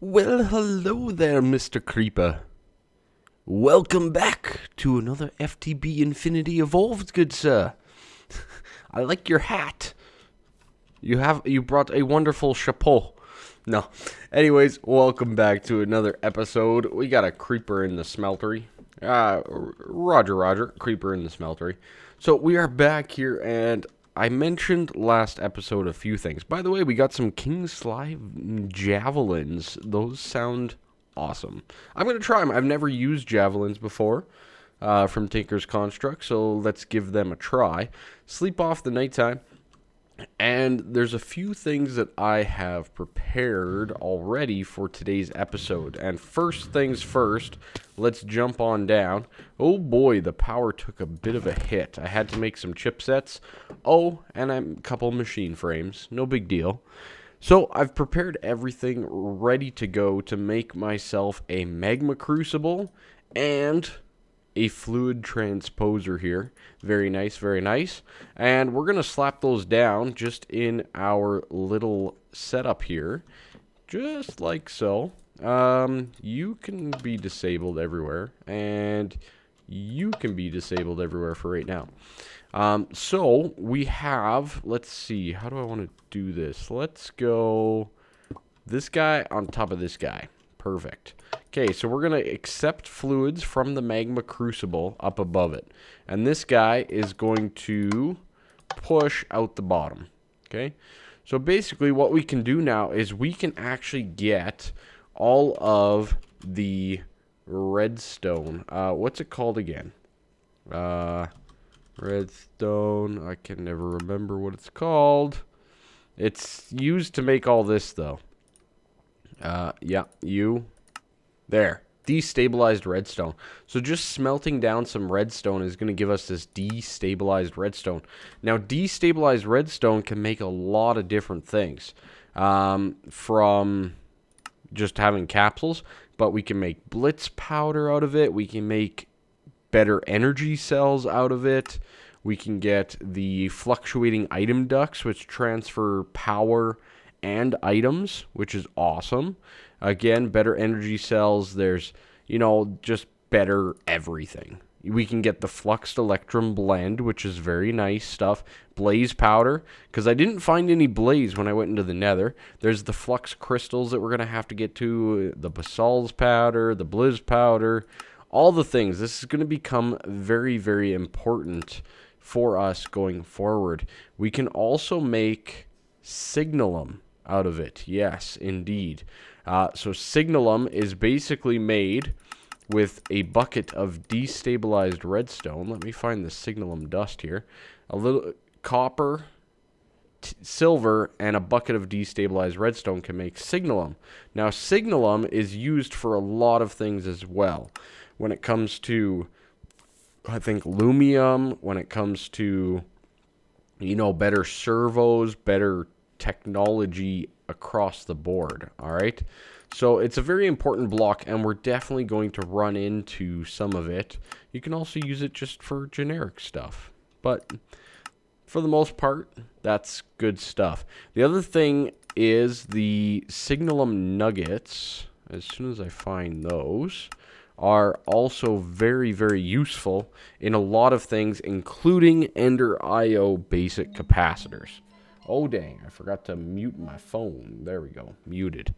Well, hello there, Mr. Creeper. Welcome back to another FTB Infinity Evolved, good sir. I like your hat. You brought a wonderful chapeau. No. Anyways, welcome back to another episode. We got a creeper in the smeltery. Roger, creeper in the smeltery. So we are back here, and I mentioned last episode a few things. By the way, we got some King Slime javelins. Those sound awesome. I'm going to try them. I've never used javelins before from Tinker's Construct, so let's give them a try. Sleep off the nighttime. And there's a few things that I have prepared already for today's episode. And first things first, let's jump on down. Oh boy, the power took a bit of a hit. I had to make some chipsets. Oh, and a couple machine frames. No big deal. So I've prepared everything ready to go to make myself a magma crucible and a fluid transposer here. Very nice, very nice. And we're going to slap those down just in our little setup here. Just like so. You can be disabled everywhere. And you can be disabled everywhere for right now. So we have, let's see, how do I want to do this? Let's go this guy on top of this guy. Perfect. Okay, so we're going to accept fluids from the magma crucible up above it. And this guy is going to push out the bottom. Okay, so basically what we can do now is we can actually get all of the redstone. What's it called again? Redstone. I can never remember what it's called. It's used to make all this, though. Yeah, there. Destabilized redstone. So just smelting down some redstone is going to give us this destabilized redstone. Now, destabilized redstone can make a lot of different things. From just having capsules, but we can make blitz powder out of it. We can make better energy cells out of it. We can get the fluctuating item ducts, which transfer power and items, which is awesome. Again, better energy cells. There's, just better everything. We can get the fluxed electrum blend, which is very nice stuff. Blaze powder, because I didn't find any blaze when I went into the nether. There's the flux crystals that we're going to have to get to. The basalt's powder, the blizz powder, all the things. This is going to become very, very important for us going forward. We can also make signalum out of it. Yes, indeed. So signalum is basically made with a bucket of destabilized redstone. Let me find the signalum dust here. A little copper, silver, and a bucket of destabilized redstone can make signalum. Now, signalum is used for a lot of things as well. When it comes to, I think, lumium, when it comes to, better servos, better technology across the board. All right, so it's a very important block, and we're definitely going to run into some of it. You can also use it just for generic stuff, but for the most part, that's good stuff. The other thing is the signalum nuggets. As soon as I find those, are also very, very useful in a lot of things, including Ender IO basic capacitors. Oh, dang, I forgot to mute my phone. There we go, muted.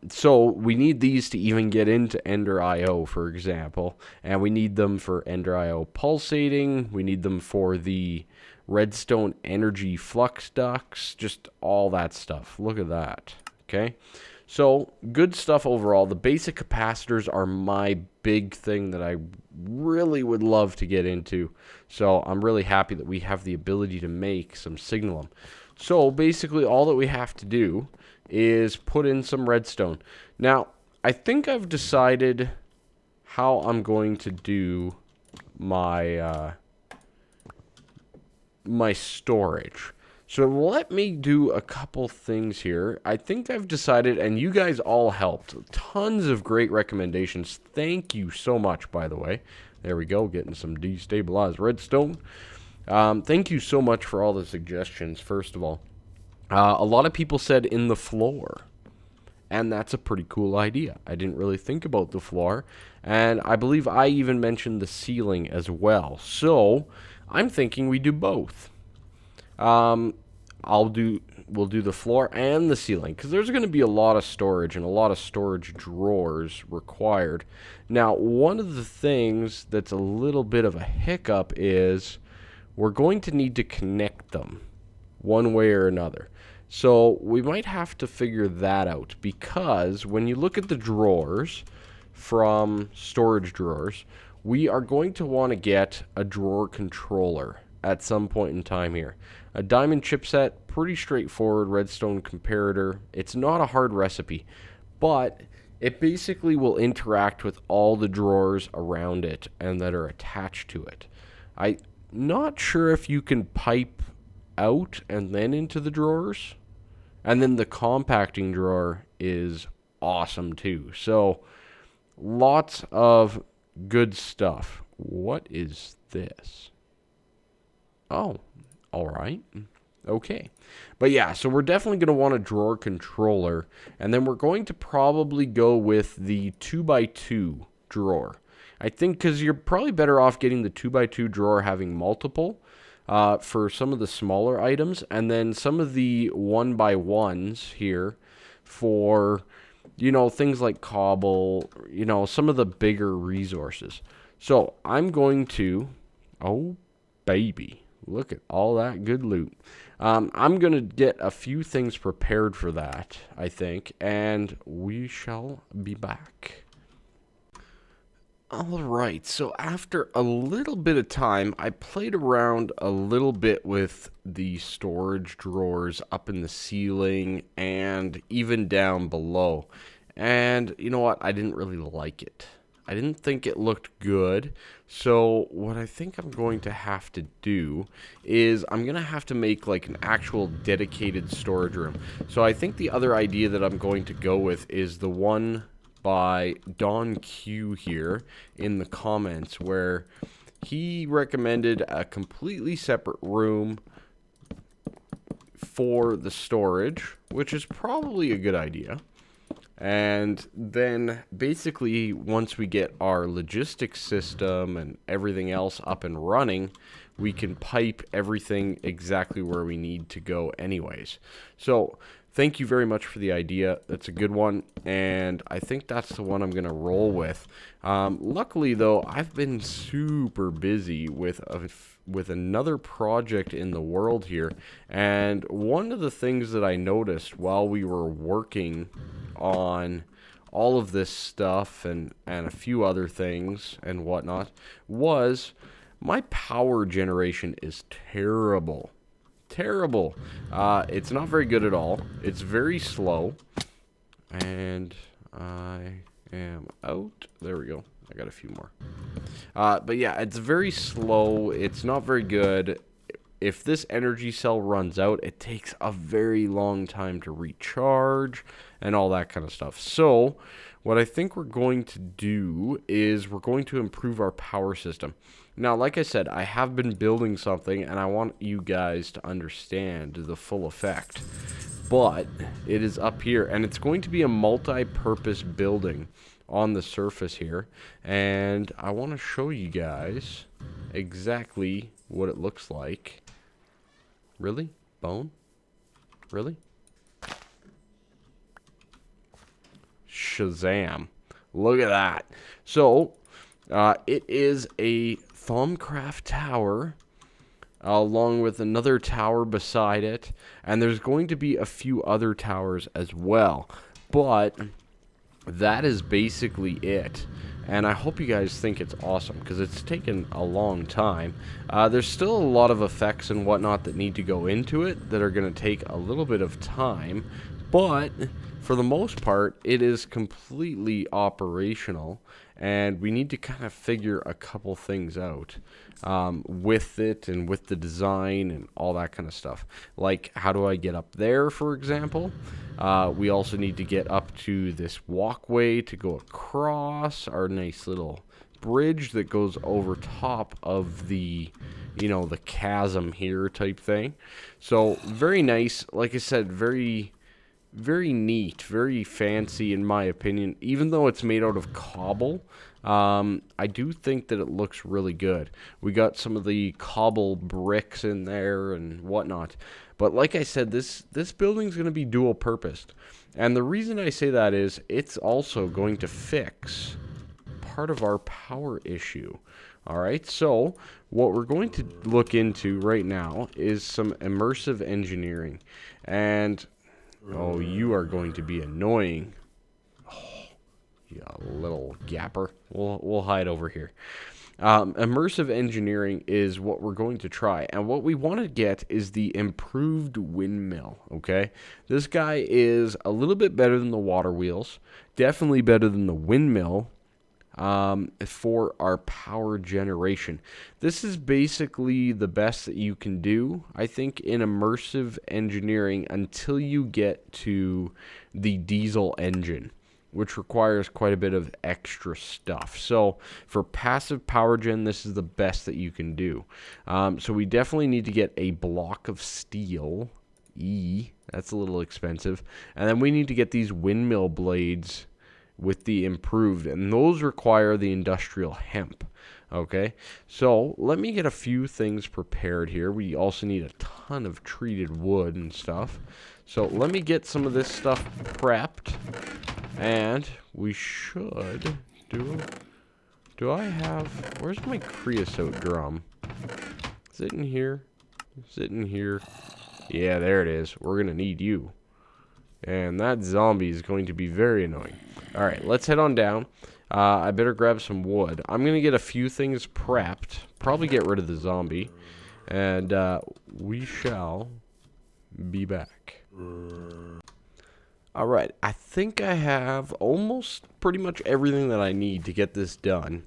So we need these to even get into Ender IO, for example. And we need them for Ender IO pulsating. We need them for the redstone energy flux ducts. Just all that stuff. Look at that, okay? So, good stuff overall. The basic capacitors are my big thing that I really would love to get into. So, I'm really happy that we have the ability to make some signalum. So, basically, all that we have to do is put in some redstone. Now, I think I've decided how I'm going to do my, my storage. So let me do a couple things here. I think I've decided, and you guys all helped. Tons of great recommendations. Thank you so much, by the way. There we go, getting some destabilized redstone. Thank you so much for all the suggestions, first of all. A lot of people said in the floor. And that's a pretty cool idea. I didn't really think about the floor. And I believe I even mentioned the ceiling as well. So I'm thinking we do both. We'll do the floor and the ceiling, because there's going to be a lot of storage and a lot of storage drawers required. Now, one of the things that's a little bit of a hiccup is we're going to need to connect them one way or another. So we might have to figure that out, because when you look at the drawers from storage drawers, we are going to want to get a drawer controller at some point in time here. A diamond chipset, pretty straightforward redstone comparator. It's not a hard recipe, but it basically will interact with all the drawers around it and that are attached to it. I'm not sure if you can pipe out and then into the drawers. And then the compacting drawer is awesome too. So lots of good stuff. What is this? Oh, all right. Okay. But yeah, so we're definitely going to want a drawer controller. And then we're going to probably go with the 2x2 drawer. I think because you're probably better off getting the 2x2 drawer having multiple for some of the smaller items. And then some of the 1x1s here for, you know, things like cobble, you know, some of the bigger resources. So I'm going to, oh, baby. Look at all that good loot. I'm going to get a few things prepared for that, I think, and we shall be back. Alright, so after a little bit of time, I played around a little bit with the storage drawers up in the ceiling and even down below. And you know what? I didn't really like it. I didn't think it looked good. So what I think I'm going to have to do is I'm going to have to make like an actual dedicated storage room. So I think the other idea that I'm going to go with is the one by Don Q here in the comments, where he recommended a completely separate room for the storage, which is probably a good idea. And then basically once we get our logistics system and everything else up and running, we can pipe everything exactly where we need to go anyways. So thank you very much for the idea. That's a good one, and I think that's the one I'm going to roll with. Luckily, though, I've been super busy with another project in the world here, and one of the things that I noticed while we were working on all of this stuff and a few other things and whatnot was my power generation is terrible. Terrible. It's not very good at all. It's very slow. And I am out. There we go. I got a few more. But yeah, it's very slow. It's not very good. If this energy cell runs out, it takes a very long time to recharge and all that kind of stuff. So what I think we're going to do is we're going to improve our power system. Now, like I said, I have been building something, and I want you guys to understand the full effect. But it is up here, and it's going to be a multi-purpose building on the surface here. And I want to show you guys exactly what it looks like. Really? Bone? Really? Shazam. Look at that. So, it is a Thaumcraft tower, along with another tower beside it, and there's going to be a few other towers as well, but that is basically it. And I hope you guys think it's awesome, because it's taken a long time. There's still a lot of effects and whatnot that need to go into it that are going to take a little bit of time, but for the most part, it is completely operational, and we need to kind of figure a couple things out with it and with the design and all that kind of stuff. Like, how do I get up there, for example? We also need to get up to this walkway to go across our nice little bridge that goes over top of the, you know, the chasm here type thing. So very nice. Like I said, very very neat, very fancy in my opinion. Even though it's made out of cobble, I do think that it looks really good. We got some of the cobble bricks in there and whatnot. But like I said, this building's going to be dual purposed. And the reason I say that is it's also going to fix part of our power issue. Alright, so what we're going to look into right now is some immersive engineering. And, oh, you are going to be annoying. Oh, you little gapper. We'll hide over here. Immersive engineering is what we're going to try. And what we want to get is the improved windmill, okay? This guy is a little bit better than the water wheels. Definitely better than the windmill. For our power generation. This is basically the best that you can do, I think, in immersive engineering until you get to the diesel engine, which requires quite a bit of extra stuff. So for passive power gen, this is the best that you can do. So we definitely need to get a block of steel. That's a little expensive. And then we need to get these windmill blades with the improved, and those require the industrial hemp. Okay, so let me get a few things prepared here. We also need a ton of treated wood and stuff. So let me get some of this stuff prepped, and we should do I have, where's my creosote drum? Is it in here? Is it in here? Yeah, there it is. We're gonna need you. And that zombie is going to be very annoying. Alright, let's head on down. I better grab some wood. I'm going to get a few things prepped. Probably get rid of the zombie. And we shall be back. Alright, I think I have almost pretty much everything that I need to get this done.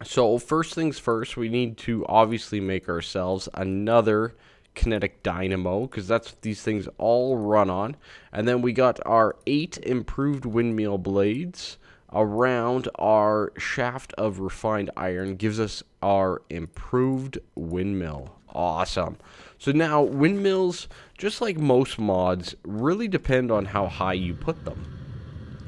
So first things first, we need to obviously make ourselves another kinetic dynamo, because that's what these things all run on. And then we got our 8 improved windmill blades around our shaft of refined iron, gives us our improved windmill. Awesome. So now windmills, just like most mods, really depend on how high you put them.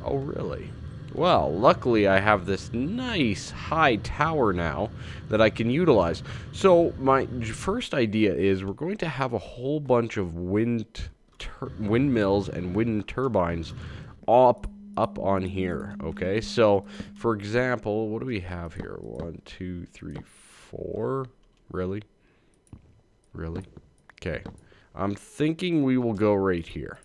Oh really? Well, luckily I have this nice high tower now that I can utilize. So my first idea is we're going to have a whole bunch of windmills and wind turbines up on here. Okay, so for example, what do we have here? 1, 2, 3, 4. Really? Really? Okay. I'm thinking we will go right here.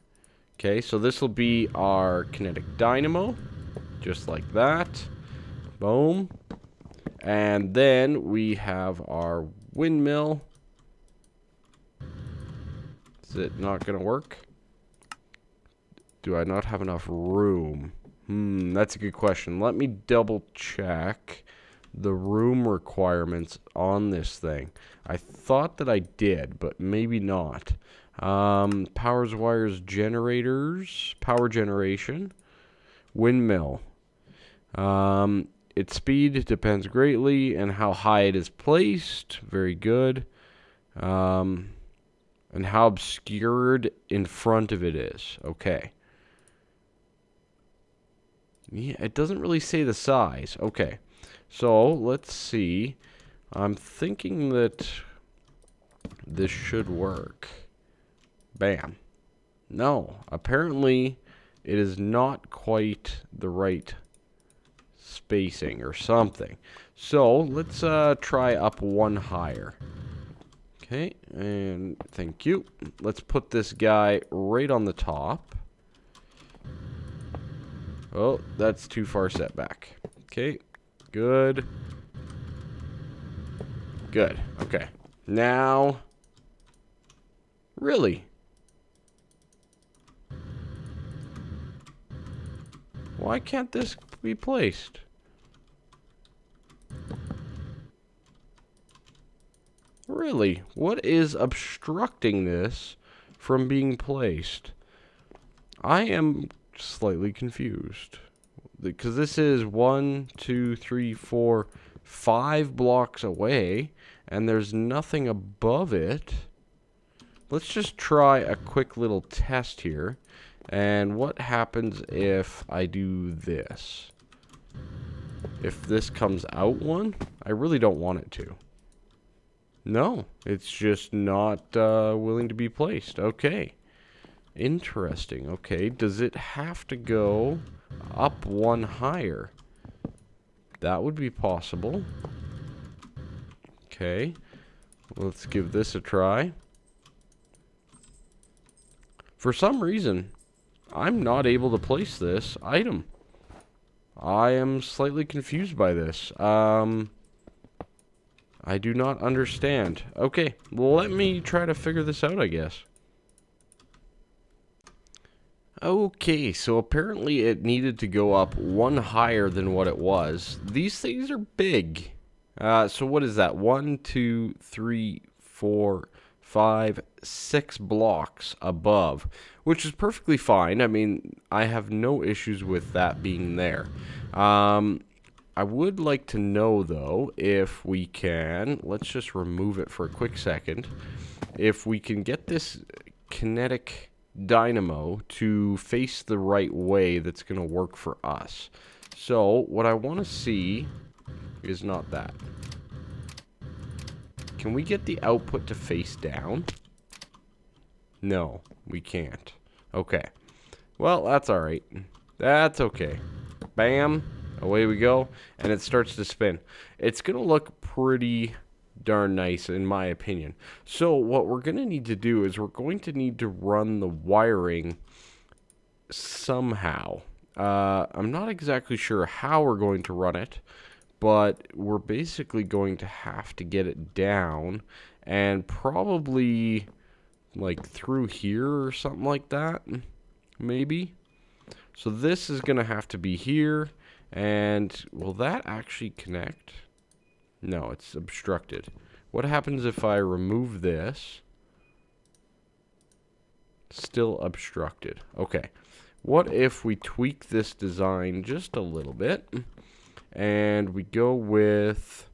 Okay, so this will be our kinetic dynamo. Just like that. Boom. And then we have our windmill. Is it not going to work? Do I not have enough room? That's a good question. Let me double check the room requirements on this thing. I thought that I did, but maybe not. Powers, wires, generators, power generation, windmill. Its speed depends greatly on how high it is placed. Very good. And how obscured in front of it is. Okay. Yeah, it doesn't really say the size. Okay. So, let's see. I'm thinking that this should work. Bam. No. Apparently, it is not quite the right spacing or something. So, let's try up one higher. Okay, and thank you. Let's put this guy right on the top. Oh, that's too far set back. Okay, good. Good, okay. Now, really? Why can't this be placed? Really? What is obstructing this from being placed? I am slightly confused. Because this is 1, 2, 3, 4, 5 blocks away, and there's nothing above it. Let's just try a quick little test here And what happens if I do this? If this comes out one, I really don't want it to. No, it's just not willing to be placed. Okay. Interesting. Okay, does it have to go up one higher? That would be possible. Okay. Let's give this a try. For some reason, I'm not able to place this item. I am slightly confused by this. I do not understand. Okay, well, let me try to figure this out, I guess. Okay, so apparently it needed to go up one higher than what it was. These things are big. So what is that? 1, 2, 3, 4, 5, 6 blocks above, which is perfectly fine. I mean, I have no issues with that being there. I would like to know, though, if we can, let's just remove it for a quick second, if we can get this kinetic dynamo to face the right way that's going to work for us. So, what I want to see is not that. Can we get the output to face down? No, we can't. Okay. Well, that's alright. That's okay. Bam. Away we go. And it starts to spin. It's going to look pretty darn nice, in my opinion. So what we're going to need to do is we're going to need to run the wiring somehow. I'm not exactly sure how we're going to run it, but we're basically going to have to get it down and probably like through here or something like that, maybe. So this is going to have to be here, and will that actually connect? No, it's obstructed. What happens if I remove this? Still obstructed. Okay. What if we tweak this design just a little bit, and we go with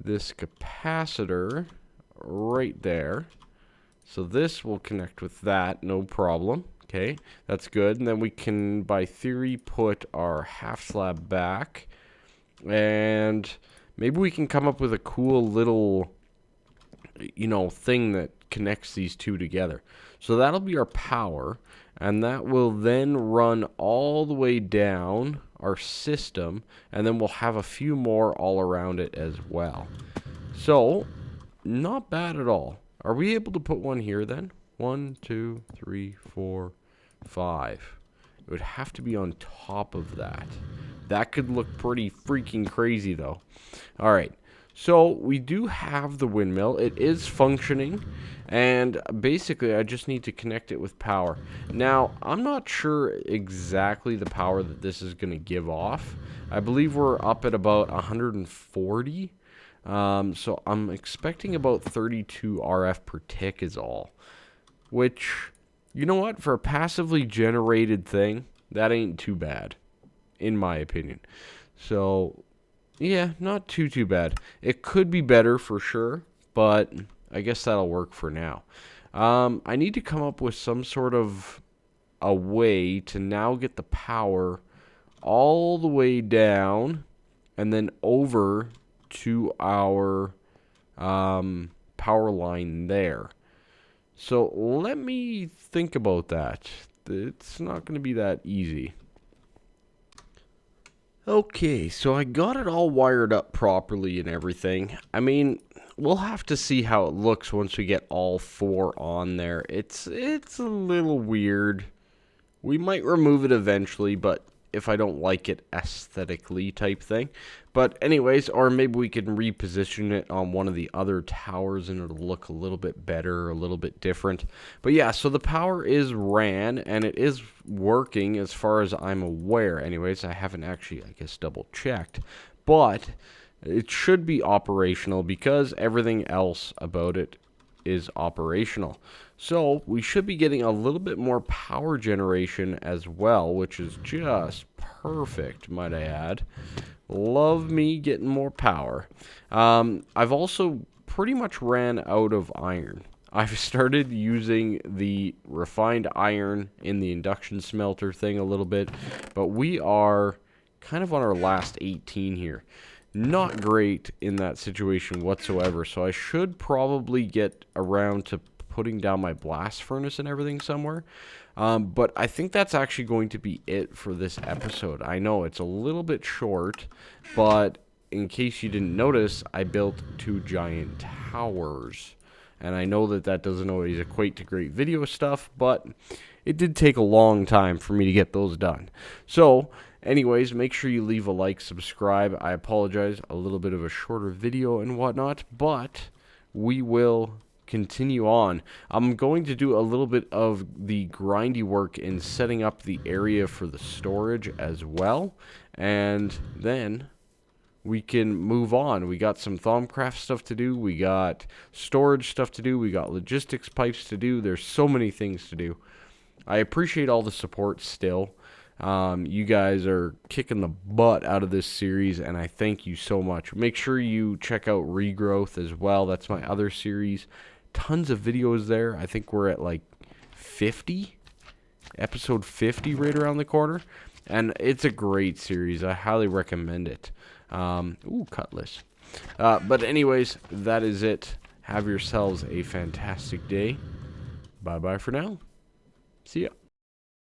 this capacitor right there. So this will connect with that, no problem. Okay, that's good. And then we can, by theory, put our half slab back. And maybe we can come up with a cool little, thing that connects these two together. So that'll be our power. And that will then run all the way down our system. And then we'll have a few more all around it as well. So, not bad at all. Are we able to put one here then? 1, 2, 3, 4, 5. It would have to be on top of that. That could look pretty freaking crazy though. Alright, so we do have the windmill. It is functioning. And basically I just need to connect it with power. Now, I'm not sure exactly the power that this is going to give off. I believe we're up at about 140. So I'm expecting about 32 RF per tick is all. Which, you know what? For a passively generated thing, that ain't too bad, in my opinion. So, yeah, not too bad. It could be better for sure, but I guess that'll work for now. I need to come up with some sort of a way to now get the power all the way down and then over to our power line there. So let me think about that. It's not going to be that easy. Okay, so I got it all wired up properly and everything. I mean, we'll have to see how it looks once we get all 4 on there. It's a little weird. We might remove it eventually, but if I don't like it aesthetically type thing. But anyways, or maybe we can reposition it on one of the other towers and it'll look a little bit better, a little bit different. But yeah, so the power is ran and it is working as far as I'm aware. Anyways, I haven't actually, I guess, double checked. But it should be operational because everything else about it is operational. So we should be getting a little bit more power generation as well, which is just perfect, might I add. Love me getting more power. I've also pretty much ran out of iron. I've started using the refined iron in the induction smelter thing a little bit, but we are kind of on our last 18 here. Not great in that situation whatsoever, so I should probably get around to putting down my blast furnace and everything somewhere. But I think that's actually going to be it for this episode. I know it's a little bit short, but in case you didn't notice, I built 2 giant towers. And I know that that doesn't always equate to great video stuff, but it did take a long time for me to get those done. So, anyways, make sure you leave a like, subscribe. I apologize, a little bit of a shorter video and whatnot, but we will continue on. I'm going to do a little bit of the grindy work in setting up the area for the storage as well, and then we can move on. We got some Thaumcraft stuff to do. We got storage stuff to do. We got logistics pipes to do. There's so many things to do. I appreciate all the support still. You guys are kicking the butt out of this series, and I thank you so much. Make sure you check out Regrowth as well. That's my other series. Tons of videos there. I think we're at like 50. Episode 50 right around the corner. And it's a great series. I highly recommend it. Ooh, Cutlass. But anyways, that is it. Have yourselves a fantastic day. Bye-bye for now. See ya.